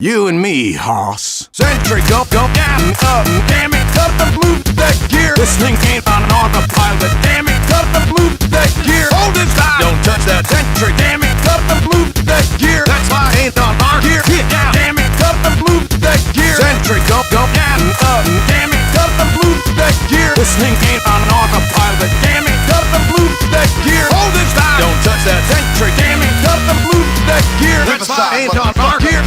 You and me, hoss. Sentry, go, down, up, damn it, cut the move that gear. This thing ain't on autopilot, damn it, cut the move that gear. Hold it tight, don't touch that sentry, damn it, cut the move that gear. That's why I ain't on our gear. Get down, damn it, cut the move that gear. Sentry, go, down, up, damn it, cut the move that gear. This thing ain't on autopilot, damn it, cut the move that gear. Hold it tight, don't touch that sentry, damn it, cut the move that gear. That's why I ain't on our gear.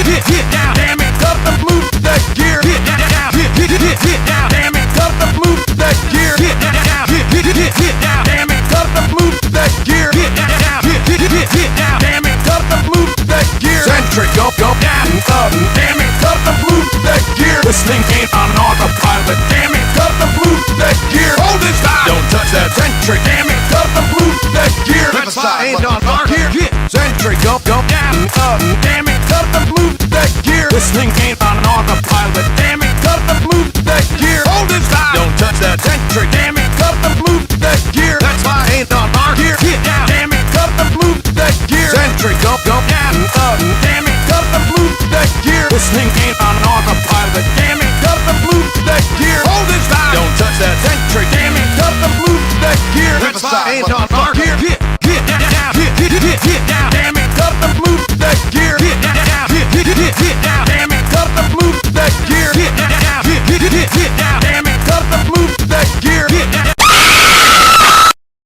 Get down, damn it, cut the move that gear. Get down, damn it, cut the move that gear. Get down, damn it, cut the move that gear. Get down, damn it, cut the move that gear. Sentry, go, down, up, damn it, cut the move that gear. This thing ain't on autopilot, damn it, cut the move that gear. Hold it tight, don't touch that sentry, damn it, cut the move that gear. That's why I ain't on our gear. Sentry, go, down, up, damn it, cut the move that gear. This thing ain't on autopilot, damn it, cut the move that gear. Hold it tight, don't touch that sentry, damn it, cut the move that gear. That's why I ain't on our gear. Get down, damn it, cut the move that gear. Sentry, go, down, up, damn it, cut the move that gear. This thing ain't on autopilot, damn it, cut the move that gear. Hold it tight, don't touch that sentry, damn it, cut the move that gear. That's why I ain't on